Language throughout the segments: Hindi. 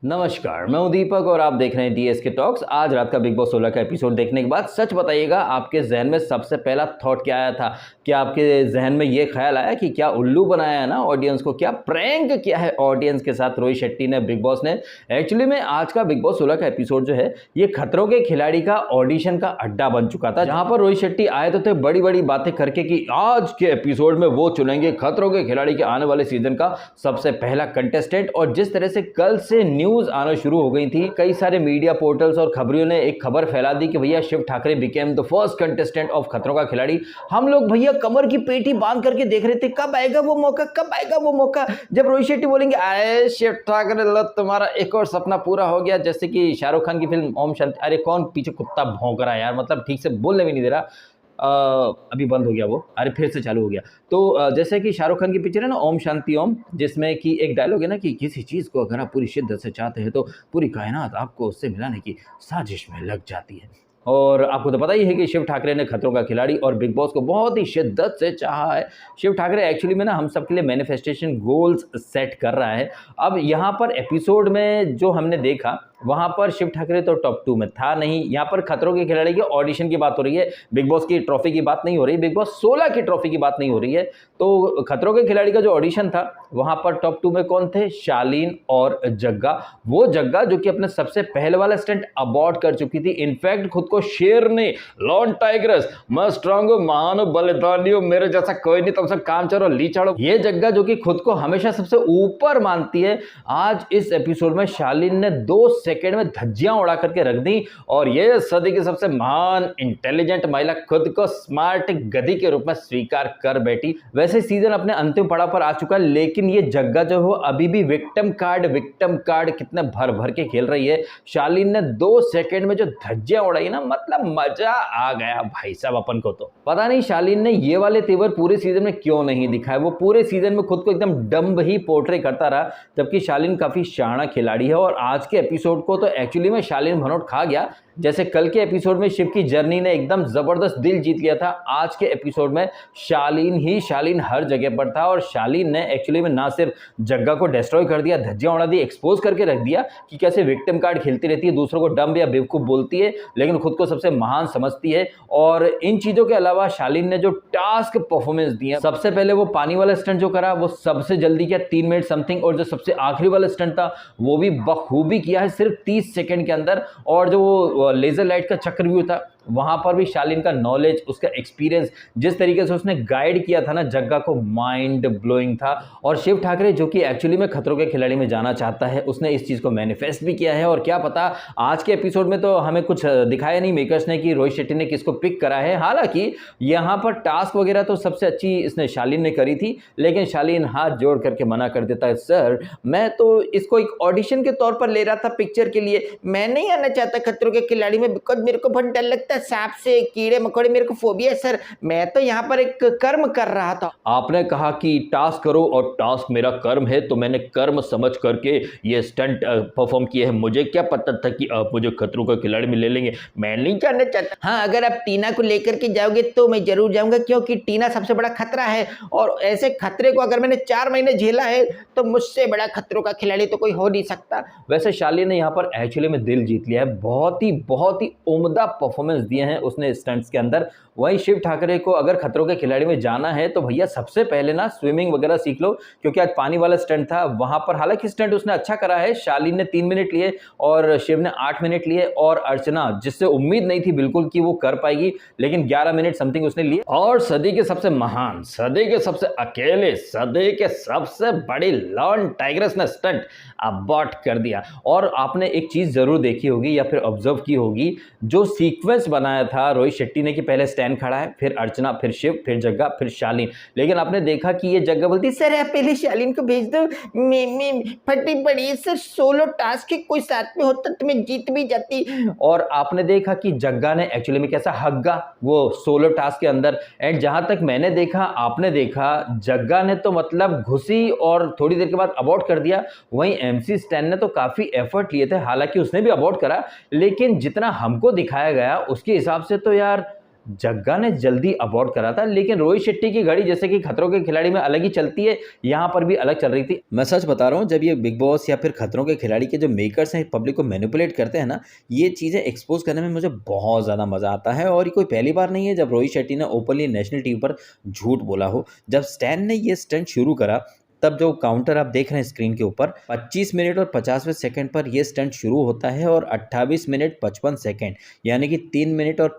नमस्कार, मैं हूं दीपक और आप देख रहे हैं डीएसके टॉक्स। आज रात का बिग बॉस 16 का एपिसोड देखने के बाद सच बताइएगा, आपके जहन में सबसे पहला थॉट क्या आया था? क्या आपके जहन में ये ख्याल आया कि क्या उल्लू बनाया है ना ऑडियंस को, क्या प्रैंक किया है ऑडियंस के साथ रोहित शेट्टी ने, बिग बॉस ने? एक्चुअली में आज का बिग बॉस 16 का एपिसोड जो है ये खतरों के खिलाड़ी का ऑडिशन का अड्डा बन चुका था, जहां पर रोहित शेट्टी आए तो थे बड़ी बड़ी बातें करके कि आज के एपिसोड में वो चुनेंगे खतरों के खिलाड़ी के आने वाले सीजन का सबसे पहला कंटेस्टेंट। और जिस तरह से कल से न्यूज आना शुरू हो गई थी, कई सारे मीडिया पोर्टल्स और खबरियों ने एक खबर फैला दी कि भैया Shiv Thakare became the first contestant of Khatron Ka खिलाड़ी। हम लोग भैया कमर की पेटी बांध करके देख रहे थे कब आएगा वो मौका, कब आएगा वो मौका, जब रोहित शेट्टी बोलेंगे आए शिव ठाकरे लो तुम्हारा एक और सपना पूरा हो गया। जैसे कि शाहरुख खान की फिल्म ओम शांति, अरे कौन पीछे कुत्ता भौंक रहा है यार, मतलब ठीक से बोलने भी नहीं दे रहा। अभी बंद हो गया वो, अरे फिर से चालू हो गया। तो जैसे कि शाहरुख खान की पिक्चर है ना ओम शांति ओम, जिसमें कि एक डायलॉग है ना कि किसी चीज़ को अगर आप पूरी शिद्दत से चाहते हैं तो पूरी कायनात आपको उससे मिलाने की साजिश में लग जाती है। और आपको तो पता ही है कि शिव ठाकरे ने खतरों का खिलाड़ी और बिग बॉस को बहुत ही शिद्दत से चाहा है। शिव ठाकरे एक्चुअली में ना हम सबके लिए मैनिफेस्टेशन गोल्स सेट कर रहा है। अब यहाँ पर एपिसोड में जो हमने देखा वहाँ पर शिव ठाकरे तो टॉप 2 में था नहीं। यहाँ पर खतरों के खिलाड़ी के ऑडिशन की बात हो रही है, बिग बॉस की ट्रॉफी की बात नहीं हो रही, बिग बॉस 16 की ट्रॉफी की बात नहीं हो रही है। तो खतरों के खिलाड़ी का जो ऑडिशन था वहाँ पर टॉप 2 में कौन थे? शालीन और जग्गा। वो जग्गा जो कि अपने सबसे पहले वाला स्टंट अबॉर्ट कर चुकी थी। इनफैक्ट खुद को शेर ने, लॉन टाइग्रेस, मैं स्ट्रांग हूं, महान बलिदानी हूं, मेरे जैसा कोई नहीं, तुम सब काम चलो ली चढ़ो। ये जग्गा जो कि खुद को हमेशा सबसे ऊपर मानती है, आज इस एपिसोड में शालीन ने 2 सेकेंड में धज्जियां उड़ा करके रख दी और ये सदी की सबसे महान इंटेलिजेंट महिला खुद को स्मार्ट गधी के रूप में स्वीकार कर बैठी। वैसे सीजन अपने अंतिम पड़ाव पर आ चुका है, लेकिन ये जग्गा जो हो अभी भी विक्टिम कार्ड कितने भर भर के खेल रही है। शालीन ने 2 सेकेंड में जो धज्जियां उड़ाई ना, मतलब मजा आ गया भाई साहब। अपन को तो पता नहीं शालीन ने ये वाले तेवर पूरे सीजन में क्यों नहीं दिखाए। वो पूरे सीजन में खुद को एकदम डम्ब ही पोर्ट्रे करता रहा, जबकि शालीन काफी शाना खिलाड़ी है। और आज के एपिसोड को तो एक्चुअली में शालीन भनोट खा गया। जैसे कल के एपिसोड में शिव की जर्नी ने एकदम जबरदस्त दिल जीत लिया था, आज के एपिसोड में शालीन हर जगह पर था। और शालीन ने एक्चुअली में ना सिर्फ जग्गा को डिस्ट्रॉय कर दिया, धज्जियां उड़ा दी, एक्सपोज करके रख दिया कि कैसे विक्टिम कार्ड खेलती रहती है, दूसरों को डम्ब या बेवकूफ बोलती है, लेकिन खुद को सबसे महान समझती है। और इन चीजों के अलावा शालीन ने जो टास्क परफॉर्मेंस दिया, सबसे पहले वो पानी वाला स्टंट जो करा वो सबसे जल्दी किया, 3 मिनट समथिंग। और जो सबसे आखिरी वाला स्टंट था वो भी बखूबी किया है सिर्फ 30 सेकंड के अंदर। और जो वो लेजर लाइट का चक्रव्यूह था वहां पर भी शालीन का नॉलेज, उसका एक्सपीरियंस, जिस तरीके से उसने गाइड किया था ना जग्गा को, माइंड ब्लोइंग था। और शिव ठाकरे जो कि एक्चुअली में खतरों के खिलाड़ी में जाना चाहता है, उसने इस चीज को मैनिफेस्ट भी किया है। और क्या पता आज के एपिसोड में तो हमें कुछ दिखाया नहीं मेकर्स ने कि रोहित शेट्टी ने किसको पिक करा है। हालांकि यहाँ पर टास्क वगैरह तो सबसे अच्छी इसने शालीन ने करी थी, लेकिन शालीन हाथ जोड़ करके मना कर देता है, सर मैं तो इसको एक ऑडिशन के तौर पर ले रहा था पिक्चर के लिए, मैं नहीं आना चाहता खतरों के खिलाड़ी में, बिकॉज मेरे को बहुत डर लगता है सांप से, कीड़े मकोड़े, मेरे को फोबिया है सर, मैं तो यहाँ पर एक कर्म कर रहा था। आपने कहा कि टास्क करो और टास्क मेरा कर्म है, तो मैंने कर्म समझ करके ये स्टंट परफॉर्म किया है। मुझे क्या पता था कि आप मुझे खतरों का खिलाड़ी में ले लेंगे, मैं नहीं जानना चाहता। हाँ, अगर आप टीना को लेकर के जाओगे तो मैं जरूर जाऊंगा, क्योंकि टीना सबसे बड़ा खतरा है और ऐसे खतरे को अगर मैंने 4 महीने झेला है तो मुझसे बड़ा खतरों का खिलाड़ी तो कोई हो नहीं सकता। वैसे शालीन ने यहाँ पर एक्चुअली में दिल जीत लिया है, बहुत ही उम्दा परफॉर्मेंस दिए हैं उसने स्टंट्स के अंदर। वहीं शिव ठाकरे को अगर खतरों के खिलाड़ी में जाना है तो भैया सबसे पहले ना स्विमिंग वगैरह सीख लो, क्योंकि आज पानी वाला स्टंट था वहां पर, हालांकि स्टंट उसने अच्छा करा है। शालीन ने 3 मिनट लिए और शिव ने 8 मिनट लिए, और अर्चना जिससे उम्मीद नहीं थी बिल्कुल कि वो कर पाएगी, लेकिन 11 मिनट समथिंग उसने लिए। और सदी के सबसे महान, सदी के सबसे अकेले, सदी के सबसे बड़ी लॉन टाइग्रेस ने स्टंट अबॉर्ट कर दिया। और आपने एक चीज जरूर देखी होगी या फिर ऑब्जर्व की होगी, जो सीक्वेंस बनाया था रोहित शेट्टी ने कि पहले स्टैन खड़ा है, फिर अर्चना, फिर शिव, फिर जग्गा, फिर शालीन, लेकिन आपने देखा कि ये जग्गा बोलती सर आप पहले शालीन को भेज दो, मैं फटी पड़ी सर, सोलो टास्क के कोई साथ में होता तो मैं जीत भी जाती। और आपने देखा कि जग्गा ने एक्चुअली में कैसा हग्गा वो सोलो टास्क के अंदर। एंड जहां तक मैंने देखा, आपने देखा, जग्गा ने तो मतलब घुसी और थोड़ी देर के बाद अबॉर्ट कर दिया। वहीं एमसी स्टैन ने तो काफी एफर्ट लिए थे, हालांकि उसने भी अबॉर्ट करा, लेकिन जितना हमको दिखाया गया उसके हिसाब से तो यार जग्गा ने जल्दी अबॉर्ट करा था, लेकिन रोहित शेट्टी की घड़ी जैसे कि खतरों के खिलाड़ी में अलग ही चलती है, यहाँ पर भी अलग चल रही थी। मैं सच बता रहा हूँ, जब ये बिग बॉस या फिर खतरों के खिलाड़ी के जो मेकर्स हैं पब्लिक को मैनिपुलेट करते हैं ना, ये चीज़ें एक्सपोज करने में मुझे बहुत ज़्यादा मज़ा आता है। और ये कोई पहली बार नहीं है जब रोहित शेट्टी ने ओपनली नेशनल टीवी पर झूठ बोला हो। जब स्टैन ने ये स्टंट शुरू करा, तब जो काउंटर आप देख रहे हैं स्क्रीन के ऊपर, 25 मिनट और 50वें सेकंड पर यह स्टंट शुरू होता है और 28 मिनट 55 सेकंड यानी कि 3 मिनट और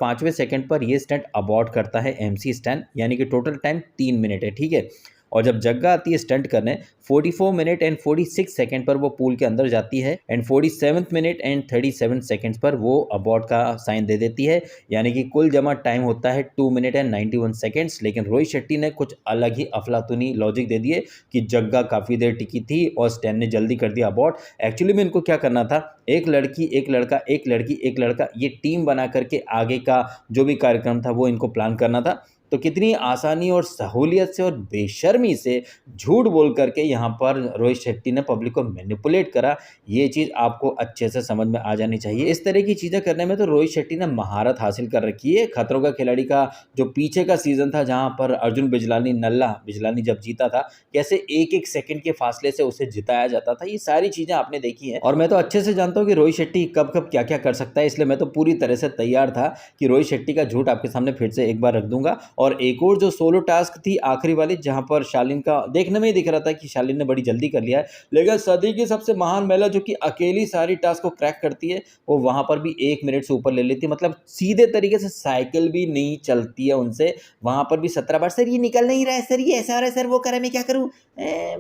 5वें सेकंड पर यह स्टंट अबॉर्ट करता है एमसी स्टैन, यानी कि टोटल टाइम 3 मिनट है, ठीक है। और जब जग्गा आती है स्टंट करने, 44 मिनट एंड 46 सेकंड पर वो पूल के अंदर जाती है एंड 47 मिनट एंड 37 सेकंड्स पर वो अबॉर्ट का साइन दे देती है, यानी कि कुल जमा टाइम होता है 2 मिनट एंड 91 सेकंड्स। लेकिन रोहित शेट्टी ने कुछ अलग ही अफलातूनी लॉजिक दे दिए कि जग्गा काफ़ी देर टिकी थी और स्टैन ने जल्दी कर दिया अबॉर्ट। एक्चुअली में इनको क्या करना था, एक लड़की एक लड़का, एक लड़की एक लड़का, ये टीम बना करके आगे का जो भी कार्यक्रम था वो इनको प्लान करना था। तो कितनी आसानी और सहूलियत से और बेशर्मी से झूठ बोल करके यहाँ पर रोहित शेट्टी ने पब्लिक को मैनिपुलेट करा, ये चीज़ आपको अच्छे से समझ में आ जानी चाहिए। इस तरह की चीज़ें करने में तो रोहित शेट्टी ने महारत हासिल कर रखी है। खतरों का खिलाड़ी का जो पीछे का सीजन था, जहाँ पर अर्जुन बिजलानी, नल्ला बिजलानी जब जीता था, कैसे एक एक सेकंड के फासले से उसे जिताया जाता था, ये सारी चीज़ें आपने देखी हैं। और मैं तो अच्छे से जानता हूँ कि रोहित शेट्टी कब कब क्या क्या कर सकता है, इसलिए मैं तो पूरी तरह से तैयार था कि रोहित शेट्टी का झूठ आपके सामने फिर से एक बार रख दूंगा। और एक और जो सोलो टास्क थी आखिरी वाली, जहां पर शालीन का देखने में ही दिख रहा था कि शालीन ने बड़ी जल्दी कर लिया है, लेकिन सदी की सबसे महान महिला जो कि अकेली सारी टास्क को क्रैक करती है, वो वहां पर भी 1 मिनट से ऊपर ले लेती है। मतलब सीधे तरीके से साइकिल भी नहीं चलती है उनसे, वहां पर भी 17 बार सर ये निकल नहीं रहा है, सर ये ऐसा हो रहा है, सर वो करे, मैं क्या करूं,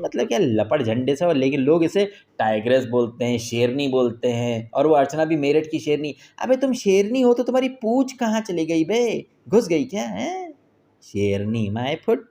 मतलब क्या लपड़ झंडे से। लेकिन लोग इसे टाइग्रेस बोलते हैं, शेरनी बोलते हैं। और वो अर्चना भी मेरठ की शेरनी। अबे तुम शेरनी हो तो तुम्हारी पूंछ कहाँ चली गई बे, घुस गई क्या है, शेरनी माय फुट।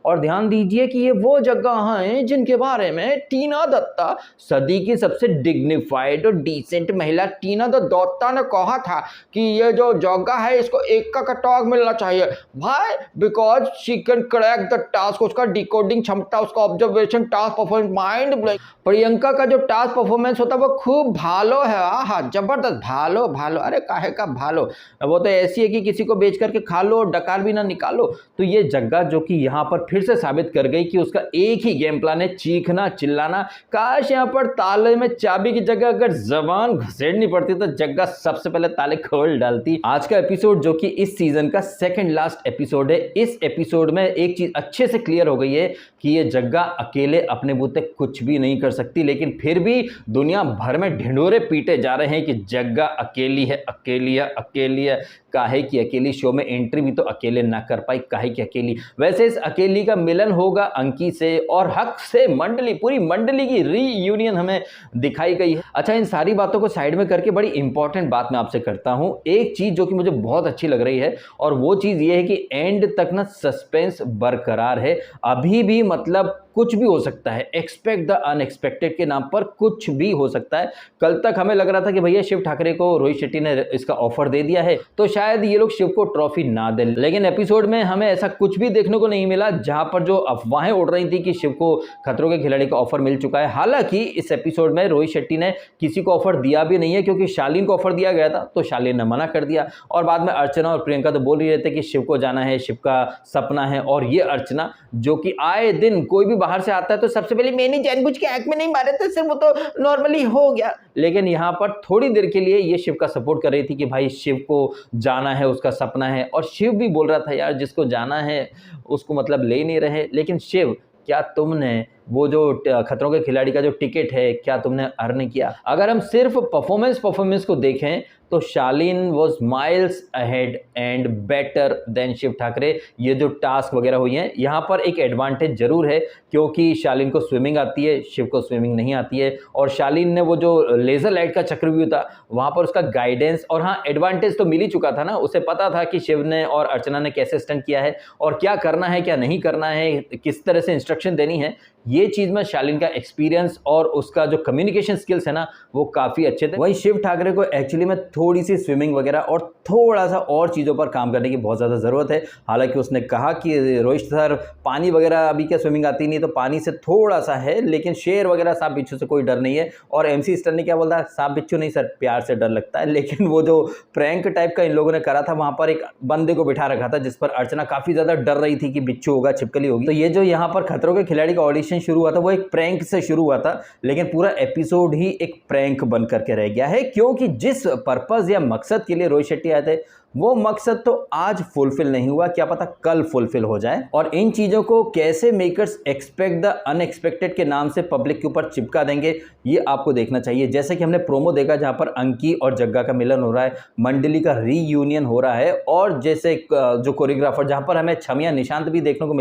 और ध्यान दीजिए कि ये वो जगह हैं जिनके बारे में टीना दत्ता, सदी की सबसे डिग्निफाइड और डिसेंट महिला टीना दत्ता ने कहा था कि ये जो जगह है इसको एक का टॉग मिलना चाहिए भाई, because she can crack the task. उसका डिकोडिंग क्षमता, उसका observation task performance mind blowing. Priyanka का जो टास्क परफॉर्मेंस होता है वो खूब भालो है, आहा जबरदस्त भालो भालो। अरे काहे का भालो, वो तो ऐसी है कि किसी को बेच करके खा लो, डकार भी ना निकालो। तो ये जगह जो कि यहाँ पर फिर से साबित कर गई कि उसका एक ही गेम प्लान है, चीखना चिल्लाना। काश यहाँ पर ताले में चाबी की जगह अगर जबान घसेड़नी पड़ती तो जग्गा सबसे पहले ताले खोल डालती। आज का एपिसोड जो कि इस सीजन का सेकंड लास्ट एपिसोड है, इस एपिसोड में एक चीज अच्छे से क्लियर हो गई है कि ये जग्गा अकेले अपने बूते कुछ भी नहीं कर सकती, लेकिन फिर भी दुनिया भर में ढिंढोरे पीटे जा रहे हैं कि जग्गा अकेली है, अकेली है, अकेली है। काहे की अकेली, शो में एंट्री भी तो अकेले ना कर पाई, काहे की अकेली। वैसे इस अकेली का मिलन होगा अंकी से और हक से, मंडली, पूरी मंडली की रीयूनियन हमें दिखाई गई है। अच्छा, इन सारी बातों को साइड में करके बड़ी इंपॉर्टेंट बात मैं आपसे करता हूं। एक चीज जो कि मुझे बहुत अच्छी लग रही है, और वो चीज ये है कि एंड तक ना सस्पेंस बरकरार है। अभी भी मतलब कुछ भी हो सकता है, एक्सपेक्ट द अनएक्सपेक्टेड के नाम पर कुछ भी हो सकता है। कल तक हमें लग रहा था कि भैया शिव ठाकरे को रोहित शेट्टी ने इसका ऑफर दे दिया है तो शायद ये लोग शिव को ट्रॉफी ना दे, लेकिन एपिसोड में हमें ऐसा कुछ भी देखने को नहीं मिला। जहां पर जो अफवाहें उड़ रही थी कि शिव को खतरों के खिलाड़ी का ऑफर मिल चुका है, हालांकि इस एपिसोड में रोहित शेट्टी ने किसी को ऑफर दिया भी नहीं है, क्योंकि शालीन को ऑफर दिया गया था तो शालीन ने मना कर दिया। और बाद में अर्चना और प्रियंका तो बोल ही रहे थे कि शिव को जाना है, शिव का सपना है। और ये अर्चना जो कि आए दिन कोई भी बाहर से आता है तो सबसे पहले मैंने जानबूझ के आंख में नहीं मारे थे, सिर्फ वो तो नॉर्मली हो गया, लेकिन यहाँ पर थोड़ी देर के लिए ये शिव का सपोर्ट कर रही थी कि भाई शिव को जाना है, उसका सपना है। और शिव भी बोल रहा था यार जिसको जाना है उसको मतलब ले नहीं रहे। लेकिन शिव, क्या तुमने वो जो खतरों के खिलाड़ी का जो टिकट है क्या तुमने अर्न किया? अगर हम सिर्फ परफॉर्मेंस को देखें तो Shalin was miles ahead and better than Shiv Thackeray. ये जो टास्क वगैरह हुई हैं, यहाँ पर एक एडवांटेज जरूर है, क्योंकि शालीन को स्विमिंग आती है, शिव को स्विमिंग नहीं आती है। और शालीन ने वो जो लेजर लाइट का चक्रव्यूह था वहाँ पर उसका गाइडेंस, और हाँ एडवांटेज तो मिल ही चुका था ना, उसे पता था कि शिव ने और अर्चना ने कैसे स्टंट किया है और क्या करना है क्या नहीं करना है, किस तरह से इंस्ट्रक्शन देनी है। ये चीज़ में शालीन का एक्सपीरियंस और उसका जो कम्युनिकेशन स्किल्स है ना वो काफ़ी अच्छे थे। वहीं शिव ठाकरे को एक्चुअली में थोड़ी सी स्विमिंग वगैरह और थोड़ा सा और चीज़ों पर काम करने की बहुत ज़्यादा ज़रूरत है। हालांकि उसने कहा कि रोहित सर पानी वगैरह अभी क्या स्विमिंग आती नहीं, तो पानी से थोड़ा सा है, लेकिन शेर वगैरह सांप बिच्छू से कोई डर नहीं है। और MC स्टैन ने क्या बोला, सांप बिच्छू नहीं सर, प्यार से डर लगता है। लेकिन वो जो प्रैंक टाइप का इन लोगों ने करा था, वहां पर एक बंदे को बिठा रखा था जिस पर अर्चना काफी ज्यादा डर रही थी कि बिच्छू होगा, छिपकली होगी। तो ये जो यहाँ पर खतरों के खिलाड़ी का ऑडिशन शुरू हुआ था वो एक प्रैंक से शुरू हुआ था, लेकिन पूरा एपिसोड ही एक प्रैंक बन करके रह गया है, क्योंकि जिस पर्पज या मकसद के लिए रोहित शेट्टी आए थे वो मकसद तो आज फुलफिल नहीं हुआ, क्या पता कल फुलफिल हो जाए। और इन चीजों को कैसे मेकर्स एक्सपेक्ट द अनएक्सपेक्टेड के नाम से पब्लिक के ऊपर चिपका देंगे, ये आपको देखना चाहिए। जैसे कि हमने प्रोमो देखा जहां पर अंकी और जग्गा का मिलन हो रहा है, मंडली का रीयूनियन हो रहा है, और जैसे जो कोरियोग्राफर जहां पर हमें छमिया निशांत भी देखने को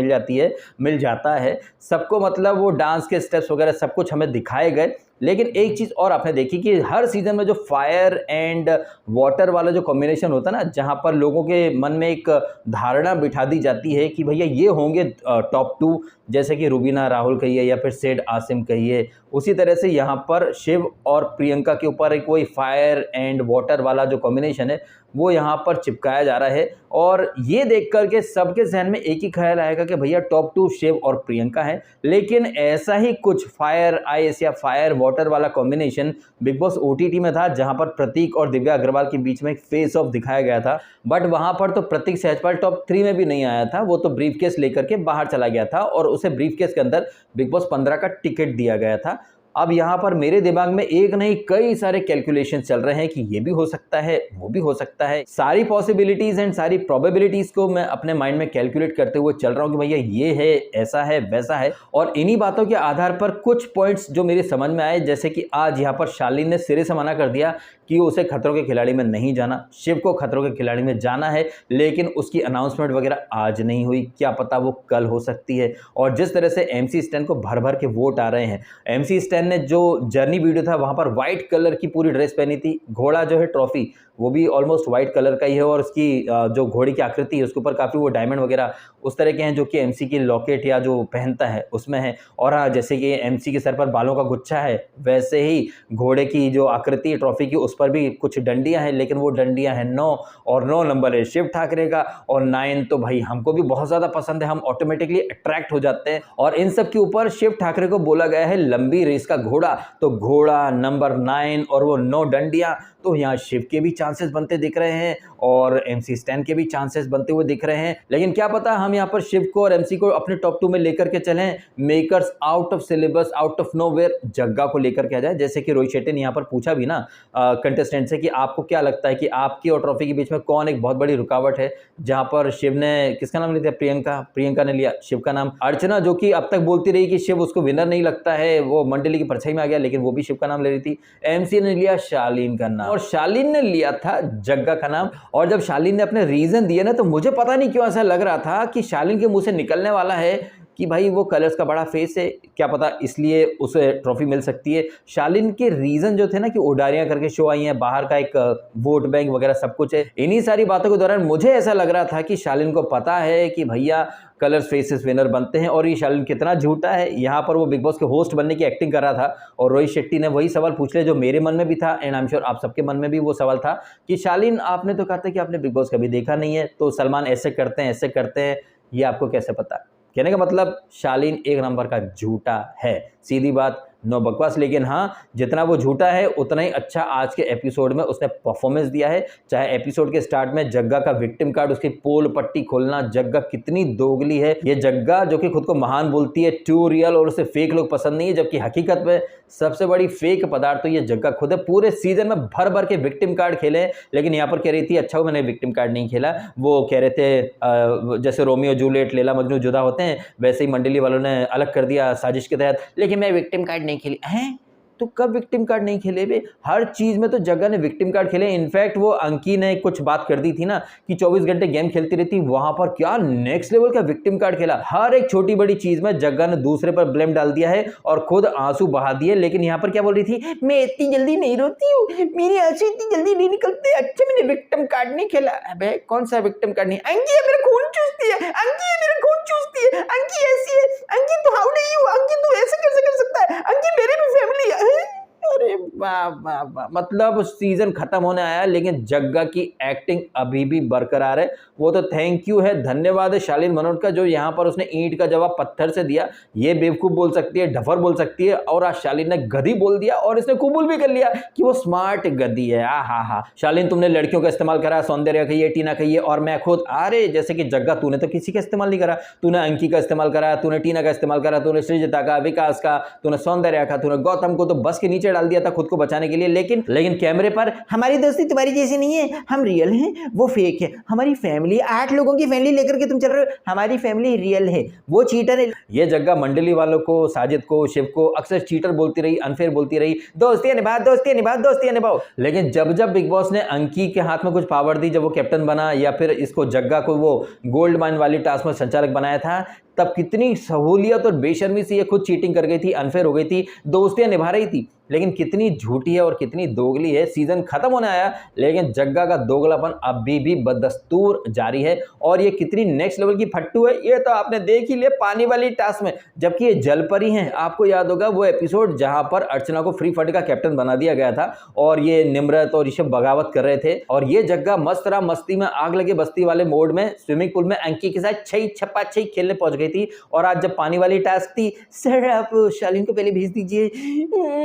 मिल जाता है, सबको मतलब वो डांस के स्टेप्स वगैरह सब कुछ हमें दिखाए गए। लेकिन एक चीज और आपने देखी कि हर सीजन में जो फायर एंड वाटर वाला जो कॉम्बिनेशन होता है ना, जहां पर लोगों के मन में एक धारणा बिठा दी जाती है कि भैया ये होंगे टॉप 2, जैसे कि रुबीना राहुल कहिए या फिर सेड आसिम कहिए, उसी तरह से यहाँ पर शिव और प्रियंका के ऊपर एक वही फायर एंड वाटर वाला जो कॉम्बिनेशन है वो यहाँ पर चिपकाया जा रहा है। और ये देख करके सबके जहन में एक ही ख्याल आएगा कि भैया टॉप 2 शिव और प्रियंका है। लेकिन ऐसा ही कुछ फायर आइस या फायर वाटर वाला कॉम्बिनेशन बिग बॉस OTT में था, जहां पर प्रतीक और दिव्या अग्रवाल के बीच में एक फेस ऑफ दिखाया गया था। बट वहां पर तो प्रतीक सहजपाल टॉप 3 में भी नहीं आया था, वो तो ब्रीफकेस लेकर के बाहर चला गया था और उसे ब्रीफकेस के अंदर बिग बॉस 15 का टिकट दिया गया था। अब यहाँ पर मेरे दिमाग में एक नहीं कई सारे कैलकुलेशन चल रहे हैं कि ये भी हो सकता है, वो भी हो सकता है। सारी पॉसिबिलिटीज एंड सारी प्रोबेबिलिटीज को मैं अपने माइंड में कैलकुलेट करते हुए चल रहा हूँ कि भैया ये है, ऐसा है, वैसा है। और इन्हीं बातों के आधार पर कुछ पॉइंट्स जो मेरे समझ में आए, जैसे कि आज यहाँ पर शालीन ने सिरे से मना कर दिया कि उसे खतरों के खिलाड़ी में नहीं जाना, शिव को खतरों के खिलाड़ी में जाना है, लेकिन उसकी अनाउंसमेंट वगैरह आज नहीं हुई, क्या पता वो कल हो सकती है। और जिस तरह से MC स्टैन को भर भर के वोट आ रहे हैं, MC स्टैन ने जो जर्नी वीडियो था वहां पर व्हाइट कलर की पूरी ड्रेस पहनी थी, घोड़ा जो है ट्रॉफी वो भी ऑलमोस्ट व्हाइट कलर का ही है, और उसकी जो घोड़े की आकृति है उसके ऊपर काफ़ी वो डायमंड वगैरह उस तरह के हैं जो कि MC की लॉकेट या जो पहनता है उसमें है। और हाँ, जैसे कि MC के सर पर बालों का गुच्छा है, वैसे ही घोड़े की जो आकृति है ट्रॉफी की उस पर भी कुछ डंडियां हैं, लेकिन वो डंडियां हैं 9, और 9 नंबर है शिव ठाकरे का, और 9 तो भाई हमको भी बहुत ज़्यादा पसंद है, हम ऑटोमेटिकली अट्रैक्ट हो जाते हैं। और इन सब के ऊपर शिव ठाकरे को बोला गया है लंबी रेस का घोड़ा, तो घोड़ा नंबर 9 और वो 9 डंडियां, तो यहाँ शिव के भी चांसेस बनते दिख रहे हैं और MC स्टैन के भी चांसेस बनते हुए दिख रहे हैं। लेकिन क्या पता हम यहाँ पर शिव को और MC को अपने टॉप 2 में लेकर के चलें, makers out of syllabus, out of nowhere Jagga को लेकर के आ जाए। जैसे कि रोहित शेट्टी ने यहाँ पर पूछा भी ना कंटेस्टेंट से कि आपको क्या लगता है कि आपकी और ट्रॉफी के बीच में कौन एक बहुत बड़ी रुकावट है, जहां पर शिव ने किसका नाम लिया, प्रियंका ने लिया शिव का नाम। अर्चना जो कि अब तक बोलती रही कि शिव उसको विनर नहीं लगता है, वो मंडली की परछाई में आ गया, लेकिन वो भी शिव का नाम ले रही थी। MC ने लिया शालीन का नाम और शालीन ने लिया था जग्गा का नाम। और जब शालीन ने अपने रीजन दिए ना, तो मुझे पता नहीं क्यों ऐसा लग रहा था कि शालीन के मुंह से निकलने वाला है कि भाई वो कलर्स का बड़ा फेस है, क्या पता इसलिए उसे ट्रॉफी मिल सकती है। शालीन के रीजन जो थे ना कि उडारियां करके शो आई हैं, बाहर का एक वोट बैंक वगैरह सब कुछ है, इन्हीं सारी बातों के दौरान मुझे ऐसा लग रहा था कि शालीन को पता है कि भैया कलर्स फेसेस विनर बनते हैं। और ये शालीन कितना झूठा है, यहाँ पर वो बिग बॉस के होस्ट बनने की एक्टिंग कर रहा था और रोहित शेट्टी ने वही सवाल पूछ लिया जो मेरे मन में भी था, एंड आई एम श्योर आप सबके मन में भी वो सवाल था कि शालीन आपने तो कहा था कि आपने बिग बॉस कभी देखा नहीं है, तो सलमान ऐसे करते हैं, ये आपको कैसे पता। कहने का मतलब शालीन एक नंबर का झूठा है, सीधी बात, नो बकवास। लेकिन हाँ, जितना वो झूठा है उतना ही अच्छा आज के एपिसोड में उसने परफॉर्मेंस दिया है। चाहे एपिसोड के स्टार्ट में जग्गा का विक्टिम कार्ड, उसकी पोल पट्टी खोलना, जग्गा कितनी दोगली है ये जग्गा, जो कि खुद को महान बोलती है, टू रियल, और उसे फेक लोग पसंद नहीं है, जबकि हकीकत में सबसे बड़ी फेक पदार्थ तो ये जग्गा खुद है। पूरे सीजन में भर भर के विक्टिम कार्ड खेले, लेकिन यहाँ पर कह रही थी अच्छा मैंने विक्टिम कार्ड नहीं खेला। वो कह रहे थे जैसे रोमियो जूलियट, लैला मजनू जुदा होते हैं, वैसे ही मंडली वालों ने अलग कर दिया साजिश के तहत, लेकिन मैं विक्टिम कार्ड नहीं खेली हैं। तो कब विक्टिम कार्ड नहीं खेले बे? हर चीज में तो जग्गा ने विक्टिम कार्ड खेले। इनफैक्ट वो अंकी ने कुछ बात कर दी थी ना कि 24 घंटे गेम खेलती रहती, वहां पर क्या नेक्स्ट लेवल का विक्टिम कार्ड खेला। हर एक छोटी बड़ी चीज में जग्गा ने दूसरे पर ब्लेम डाल दिया है और खुद आंसू बहा दिए। लेकिन यहाँ पर क्या बोल रही थी, मैं इतनी जल्दी नहीं रोती हूँ, मेरे आंसू इतनी जल्दी नहीं निकलते, अच्छा मैंने विक्टिम कार्ड नहीं खेला। अबे कौन सा विक्टिम कार्ड नहीं, अंकी मेरा खून चूसती है, अंकी मेरा खून चूसती है, अंकी ऐसी है, अंकी तो हाउ डू यू, अंकी तो ऐसे कैसे कर सकता है, अंकी मेरे भी फैमिली है। अरे वाह वाह वाह, मतलब सीजन खत्म होने आया लेकिन जग्गा की एक्टिंग अभी भी बरकरार है। वो तो थैंक यू है, धन्यवाद है शालीन मनोट का, जो यहाँ पर उसने ईंट का जवाब पत्थर से दिया। ये बेवकूफ बोल सकती है, ढफर बोल सकती है, और आज शालीन ने गधी बोल दिया और इसने कबूल भी कर लिया कि वो स्मार्ट गधी है। हा शालीन, तुमने लड़कियों का इस्तेमाल करा, सौंदर्य कहिए, टीना कहिए, और मैं खुद, अरे जैसे कि जग्गा तूने तो किसी का इस्तेमाल नहीं करा। तूने अंकी का इस्तेमाल करा, तूने टीना का इस्तेमाल करा, तूने सृजिता का, विकास का, तूने सौंदर्य का, तूने गौतम को तो बस के नीचे डाल दिया था खुद को बचाने के लिए। लेकिन कैमरे पर हमारी दोस्ती तुम्हारी जैसी नहीं है, हम रियल हैं, वो फेक है। हमारी फैमिली 8 लोगों की फैमिली लेकर के तुम चल रहे हो, हमारी फैमिली रियल है, वो चीटर है। ये जग्गा मंडली वालों को, साजिद को, शिव को अक्सर चीटर बोलती रही, अनफेयर बोलती रही, दोस्तियां निभाओ, दोस्तियां निभाओ, दोस्तियां निभाओ। लेकिन जब बिग बॉस ने अंकी के हाथ में कुछ पावर दी, जब वो कैप्टन बना, या फिर इसको जग्गा को वो गोल्ड माइन वाली टास्क में संचालक बनाया था, तब कितनी सहूलियत और बेशर्मी से ये खुद चीटिंग कर गई थी, अनफेयर हो गई थी, दोस्तियां निभा रही थी। लेकिन कितनी झूठी है और कितनी दोगली है। सीजन खत्म होने आया लेकिन जग्गा का दोगलापन अभी भी बदस्तूर जारी है, और ये कितनी नेक्स्ट लेवल की फट्टू है ये तो आपने देख ही लिया पानी वाली टास्क में। जबकि ये जलपरी हैं, आपको याद होगा वो एपिसोड जहां पर अर्चना को फ्री फंड का कैप्टन बना दिया गया था और ये निम्रत और ऋषभ बगावत कर रहे थे, और ये जग्गा मस्त रहा, मस्ती में आग लगे बस्ती वाले मोड में स्विमिंग पूल में अंकी के साथ 6 छप्पा 6 खेलने पहुंच गई थी। और आज जब पानी वाली टास्क थी, सर आप शालीन को पहले भेज दीजिए,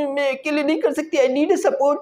मैं अकेले नहीं कर सकती, आई नीड सपोर्ट,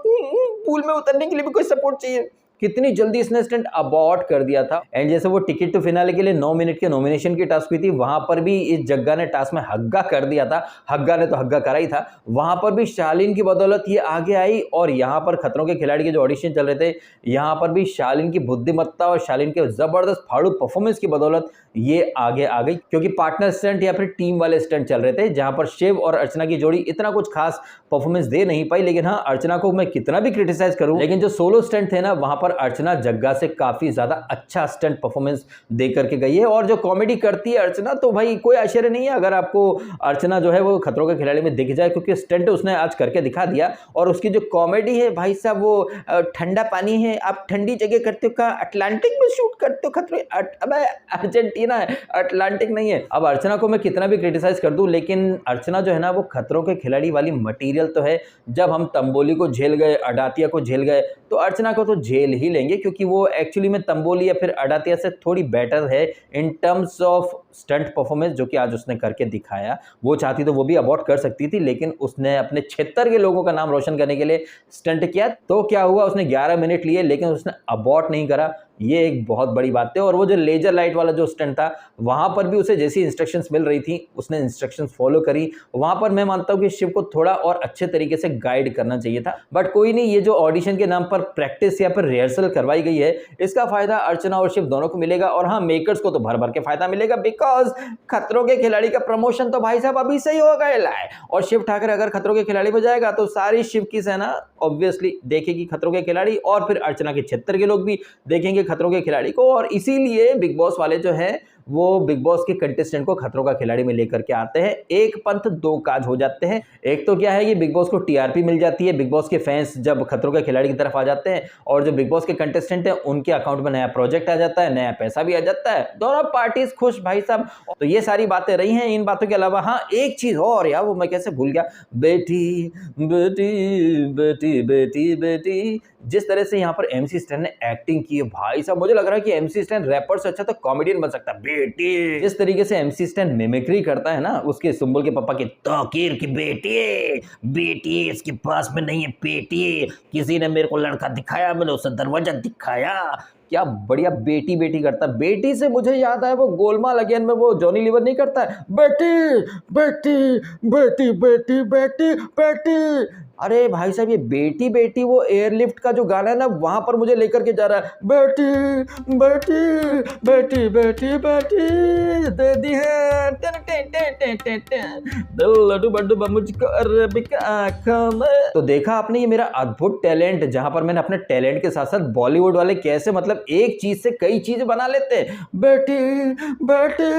पूल में उतरने के लिए भी कोई सपोर्ट चाहिए। कितनी जल्दी इसने स्टंट अबॉर्ट कर दिया था। एंड जैसे वो टिकट टू फिनाले के लिए 9 मिनट के नॉमिनेशन की टास्क हुई थी, वहां पर भी इस जग्गा ने टास्क में हग्गा कर दिया था। हग्गा ने तो हग्गा करा ही था, वहां पर भी शालीन की बदौलत ये आगे आई। और यहाँ पर खतरों के खिलाड़ी के जो ऑडिशन चल रहे थे, यहाँ पर भी शालीन की बुद्धिमत्ता और शालीन के जबरदस्त फाड़ू परफॉर्मेंस की बदौलत ये आगे आ गई, क्योंकि पार्टनर स्टंट या फिर टीम वाले स्टंट चल रहे थे, जहां पर शिव और अर्चना की जोड़ी इतना कुछ खास परफॉर्मेंस दे नहीं पाई। लेकिन हाँ, अर्चना को मैं कितना भी क्रिटिसाइज करूं, लेकिन जो सोलो स्टंट थे ना, वहां पर अर्चना जग्गा से काफी ज्यादा अच्छा स्टंट परफॉर्मेंस दे करके गई है। और जो कॉमेडी करती है अर्चना, तो भाई कोई आश्चर्य नहीं है अगर आपको अर्चना जो है वो खतरों के खिलाड़ी में दिख जाए, क्योंकि स्टंट उसने आज करके दिखा दिया। और उसकी जो कॉमेडी है भाई साहब, वो ठंडा पानी है, आप ठंडी जगह करते हो, का अटलांटिक में शूट करते हो खतरे, अब अर्जेंटीना है, अटलांटिक नहीं है। अब अर्चना को मैं कितना भी क्रिटिसाइज कर दूं, लेकिन अर्चना जो है ना, वो खतरों के खिलाड़ी वाली मटेरियल तो है। जब हम तंबोली को झेल गए, अडातिया को झेल गए, तो अर्चना को तो झेल ही लेंगे, क्योंकि वो एक्चुअली में तंबोली या फिर अडातिया से थोड़ी बेटर है in terms of stunt performance, जो कि आज उसने करके दिखाया। वो चाहती तो वो भी अबॉर्ट कर सकती थी, लेकिन उसने अपने क्षेत्र के लोगों का नाम रोशन करने के लिए स्टंट किया। तो क्या हुआ, उसने 11 मिनट लिए लेकिन उसने अबॉर्ट नहीं करा। ये एक बहुत बड़ी बात है। और वो जो लेजर लाइट वाला जो स्टंट था, वहां पर भी उसे जैसी इंस्ट्रक्शंस मिल रही थी, उसने इंस्ट्रक्शंस फॉलो करी। वहां पर मैं मानता हूं कि शिव को थोड़ा और अच्छे तरीके से गाइड करना चाहिए था, बट कोई नहीं। ये जो ऑडिशन के नाम पर प्रैक्टिस या फिर रिहर्सल करवाई गई है, इसका फायदा अर्चना और शिव दोनों को मिलेगा। और हाँ, मेकर्स को तो भर भर के फायदा मिलेगा, बिकॉज खतरों के खिलाड़ी का प्रमोशन तो भाई साहब अभी से ही हो गया है। और शिव ठाकरे अगर खतरों के खिलाड़ी में जाएगा तो सारी शिव की सेना ऑब्वियसली देखेगी खतरों के खिलाड़ी, और फिर अर्चना के क्षेत्र के लोग भी देखेंगे खतरों के खिलाड़ी को। और इसीलिए बिग बॉस वाले जो है वो बिग बॉस के कंटेस्टेंट को खतरों का खिलाड़ी में लेकर के आते हैं। एक पंथ दो काज हो जाते हैं। एक तो क्या है कि बिग बॉस को टीआरपी मिल जाती है, बिग बॉस के फैंस जब खतरों के खिलाड़ी की तरफ आ जाते हैं, और जो बिग बॉस के कंटेस्टेंट हैं उनके अकाउंट में नया प्रोजेक्ट आ जाता है, नया पैसा भी आ जाता है, दोनों पार्टीज खुश भाई साहब। तो ये सारी बातें रही हैं। इन बातों के अलावा हाँ, एक चीज और यार, वो मैं कैसे भूल गया, बेटी बेटी बेटी बेटी बेटी, जिस तरह से यहाँ पर एमसी स्टैन ने एक्टिंग की है भाई साहब, मुझे लग रहा है कि एमसी स्टैन रैपर से अच्छा तो कॉमेडियन बन सकता है। बेटी, जिस तरीके से एमसी स्टैन मिमिक्री करता है ना, उसके सुंबुल के पापा की तौकीर की बेटी बेटी, इसके पास में नहीं है पेटी, किसी ने मेरे को लड़का दिखाया, मैंने उसे दरवाजा दिखाया, क्या बढ़िया बेटी बेटी करता है। बेटी से मुझे याद आया वो गोलमाल अगेन में वो जॉनी लीवर नहीं करता है, बेटी बेटी बेटी बेटी बेटी बेटी, अरे भाई साहब, ये बेटी बेटी वो एयरलिफ्ट का जो गाना है ना, वहां पर मुझे लेकर के जा रहा है। बेटी बेटी बेटी बेटी बेटी दे दी है दिल लड्डू बड्डू मुझको अरबिक आँखों में। तो देखा आपने ये मेरा अद्भुत टैलेंट, जहां पर मैंने अपने टैलेंट के साथ साथ बॉलीवुड वाले कैसे मतलब एक चीज से कई चीज बना लेते हैं। बेटी बेटी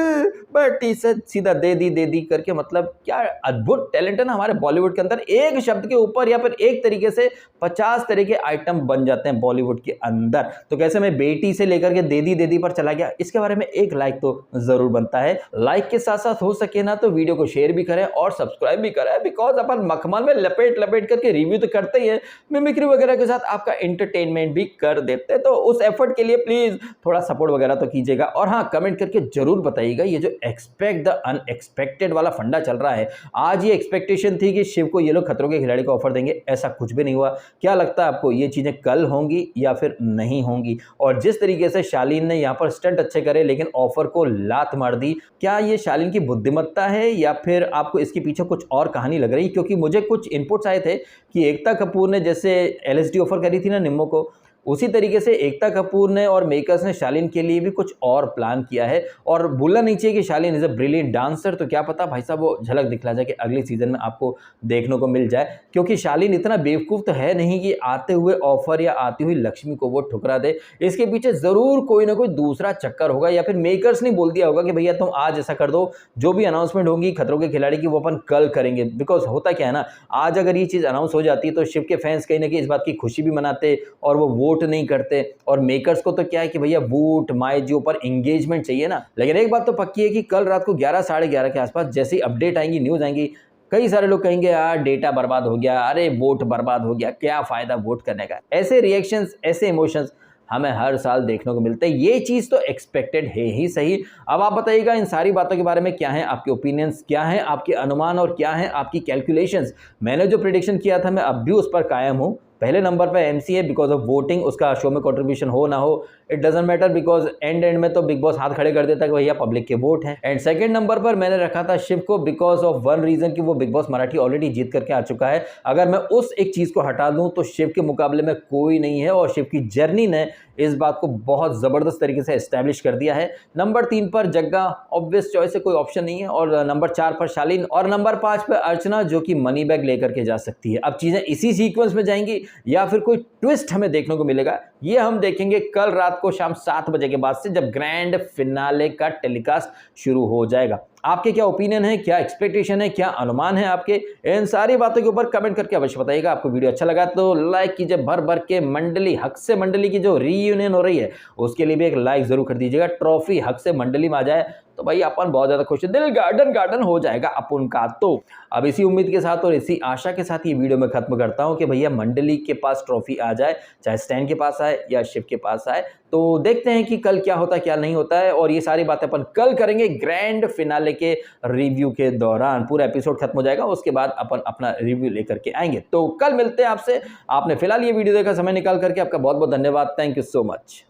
बेटी से सीधा दे दी करके, मतलब क्या अद्भुत टैलेंट है ना हमारे बॉलीवुड के अंदर। एक शब्द के ऊपर या फिर एक तरीके से 50 तरह के आइटम बन जाते हैं बॉलीवुड के अंदर। तो कैसे मैं बेटी से लेकर के दे दी पर चला गया, इसके बारे में एक लाइक तो जरूर बनता है। लाइक के साथ साथ हो सके ना तो वीडियो को शेयर भी करें और सब्सक्राइब भी करें, बिकॉज अपन मखमल में लपेट करके रिव्यू तो करते ही है, मिमिक्री वगैरह के साथ आपका एंटरटेनमेंट भी कर देते हैं। तो उस एफर्ट के लिए प्लीज थोड़ा सपोर्ट वगैरह तो कीजिएगा। और हाँ, कमेंट करके जरूर बताइएगा ये जो एक्सपेक्ट द अनएक्सपेक्टेड वाला फंडा चल रहा है, आज ये एक्सपेक्टेशन थी कि शिव को ये लोग खतरों के खिलाड़ी को ऑफर देंगे, ऐसा कुछ भी नहीं हुआ। क्या लगता है आपको ये चीजें कल होंगी या फिर नहीं होंगी? और जिस तरीके से शालीन ने यहाँ पर स्टंट अच्छे करे लेकिन ऑफर को लात मार दी, क्या ये शालीन की बुद्धिमत्ता है या फिर आपको इसके पीछे कुछ और कहानी लग रही? क्योंकि मुझे कुछ इनपुट्स आए थे कि एकता कपूर ने जैसे एलएसडी ऑफर करी थी ना निम्मो को, उसी तरीके से एकता कपूर ने और मेकर्स ने शालीन के लिए भी कुछ और प्लान किया है। और भूलना नहीं चाहिए कि शालीन इज अ ब्रिलियंट डांसर, तो क्या पता भाई साहब वो झलक दिखला जाए कि अगले सीजन में आपको देखने को मिल जाए। क्योंकि शालीन इतना बेवकूफ़ तो है नहीं कि आते हुए ऑफर या आती हुई लक्ष्मी को वो ठुकरा दे। इसके पीछे ज़रूर कोई ना कोई दूसरा चक्कर होगा, या फिर मेकर्स ने बोल दिया होगा कि भैया तुम आज ऐसा कर दो, जो भी अनाउंसमेंट होगी खतरों के खिलाड़ी की वो अपन कल करेंगे। बिकॉज होता क्या है ना, आज अगर ये चीज़ अनाउंस हो जाती है तो शिव के फैंस कहीं ना कहीं इस बात की खुशी भी मनाते और वो वोट नहीं करते। और मेकर्स को तो क्या है कि भैया वोट माई जियो पर एंगेजमेंट चाहिए ना। लेकिन एक बात तो पक्की है कि कल रात को 11 साढ़े 11 के आसपास जैसी अपडेट आएंगी, न्यूज़ आएंगी, कई सारे लोग कहेंगे यार डेटा बर्बाद हो गया, अरे वोट बर्बाद हो गया, क्या फायदा वोट करने का। ऐसे रिएक्शंस, ऐसे इमोशंस हमें हर साल देखने को मिलते हैं। ये चीज़ तो एक्सपेक्टेड है ही सही। अब आप बताइएगा इन सारी बातों के बारे में क्या है आपके ओपिनियंस, क्या है आपके अनुमान और क्या है आपकी कैलकुलेशंस। मैंने जो प्रेडिक्शन किया था मैं अब भी उस पर कायम हूँ। पहले नंबर पे एमसी है बिकॉज ऑफ वोटिंग, उसका शो में कंट्रीब्यूशन हो ना हो it doesn't matter, because and में तो बिग बॉस हाथ खड़े कर देता है कि भैया पब्लिक के वोट हैं। एंड सेकंड नंबर पर मैंने रखा था शिव को बिकॉज ऑफ वन रीजन कि वो बिग बॉस मराठी ऑलरेडी जीत करके आ चुका है। अगर मैं उस एक चीज़ को हटा दूं तो शिव के मुकाबले में कोई नहीं है, और शिव की जर्नी ने इस बात को बहुत ज़बरदस्त तरीके से एस्टैब्लिश कर दिया है। नंबर 3 पर जग्गा, ऑब्वियस चॉइस है, कोई ऑप्शन नहीं है। और नंबर 4 पर शालीन और नंबर 5 पर अर्चना, जो कि मनी बैग लेकर के जा सकती है। अब चीज़ें इसी सीक्वेंस में जाएंगी या फिर कोई ट्विस्ट हमें देखने को मिलेगा, ये हम देखेंगे कल रात को शाम 7 बजे के बाद से, जब ग्रैंड फिनाले का टेलीकास्ट शुरू हो जाएगा। आपके क्या ओपिनियन है, क्या एक्सपेक्टेशन है, क्या अनुमान है आपके, इन सारी बातों के ऊपर कमेंट करके अवश्य बताइएगा। आपको वीडियो अच्छा लगा तो लाइक कीजिए भर भर के। मंडली हक से मंडली की जो रीयूनियन हो रही है उसके लिए भी एक लाइक जरूर कर दीजिएगा। ट्रॉफी हक से मंडली में आ जाए तो भाई अपन बहुत ज़्यादा खुश है, दिल गार्डन हो जाएगा अपन का। तो अब इसी उम्मीद के साथ और इसी आशा के साथ ये वीडियो मैं खत्म करता हूँ कि भैया मंडली के पास ट्रॉफी आ जाए, चाहे स्टैन के पास आए या शिव के पास आए। तो देखते हैं कि कल क्या होता है क्या नहीं होता है, और ये सारी बातें अपन कल करेंगे ग्रैंड फिनाले के रिव्यू के दौरान। पूरा एपिसोड खत्म हो जाएगा, उसके बाद अपन अपना रिव्यू लेकर के आएंगे। तो कल मिलते हैं आपसे। आपने फिलहाल ये वीडियो देखा, समय निकाल करके आपका बहुत बहुत धन्यवाद। Thank you so much.